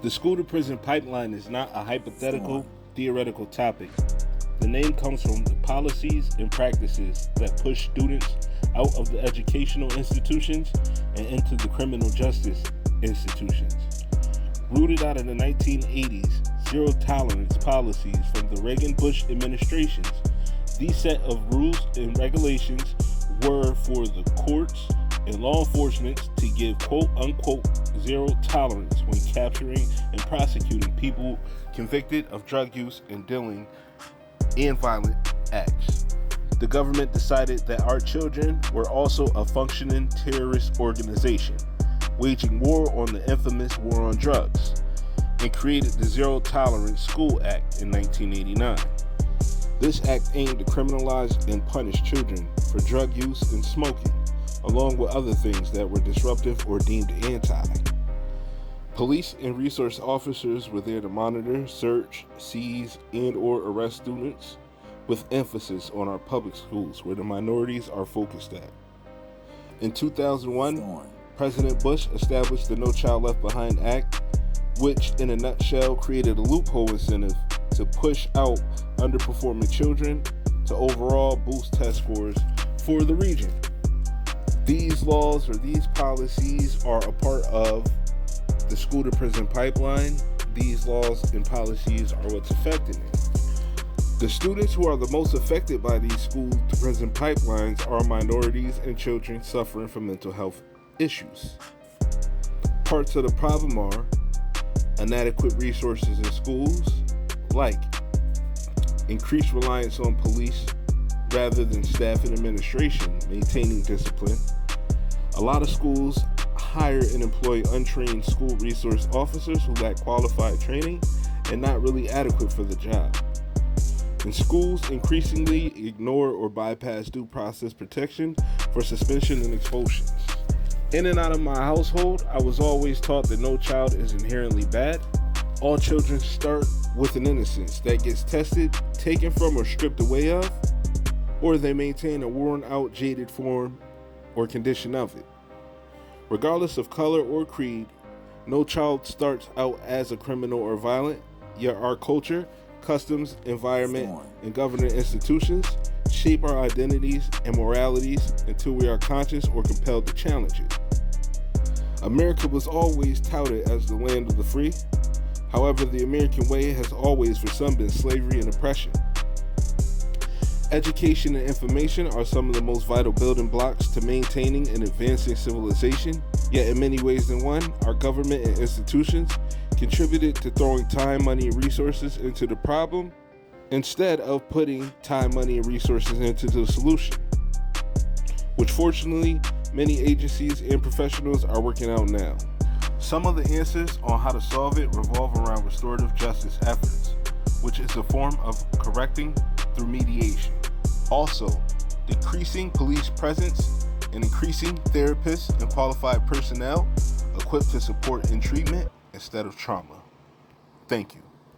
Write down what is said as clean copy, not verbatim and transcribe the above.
The school-to-prison pipeline is not a hypothetical, theoretical topic. The name comes from the policies and practices that push students out of the educational institutions and into the criminal justice institutions. Rooted out of the 1980s zero-tolerance policies from the Reagan-Bush administrations, these set of rules and regulations were for the courts and law enforcement to give quote-unquote zero tolerance when capturing and prosecuting people convicted of drug use and dealing and violent acts. The government decided that our children were also a functioning terrorist organization, waging war on the infamous war on drugs, and created the Zero Tolerance School Act in 1989. This act aimed to criminalize and punish children for drug use and smoking, along with other things that were disruptive or deemed anti. Police and resource officers were there to monitor, search, seize, and/or arrest students, with emphasis on our public schools where the minorities are focused at. In 2001, President Bush established the No Child Left Behind Act, which in a nutshell created a loophole incentive to push out underperforming children to overall boost test scores for the region. These laws or these policies are a part of the school to prison pipeline. These laws and policies are what's affecting it. The students who are the most affected by these school to prison pipelines are minorities and children suffering from mental health issues. Parts of the problem are inadequate resources in schools, like increased reliance on police rather than staff and administration maintaining discipline. A lot of schools hire and employ untrained school resource officers who lack qualified training and not really adequate for the job. And schools increasingly ignore or bypass due process protection for suspension and expulsions. In and out of my household, I was always taught that no child is inherently bad. All children start with an innocence that gets tested, taken from, or stripped away of, or they maintain a worn out, jaded form or condition of it. Regardless of color or creed, no child starts out as a criminal or violent, yet our culture, customs, environment, and governing institutions shape our identities and moralities until we are conscious or compelled to challenge it. America was always touted as the land of the free. However, the American way has always for some been slavery and oppression. Education and information are some of the most vital building blocks to maintaining and advancing civilization, yet in many ways than one, our government and institutions contributed to throwing time, money, and resources into the problem instead of putting time, money, and resources into the solution, which fortunately many agencies and professionals are working out now. Some of the answers on how to solve it revolve around restorative justice efforts, which is a form of correcting through mediation. Also, decreasing police presence and increasing therapists and qualified personnel equipped to support in treatment instead of trauma. Thank you.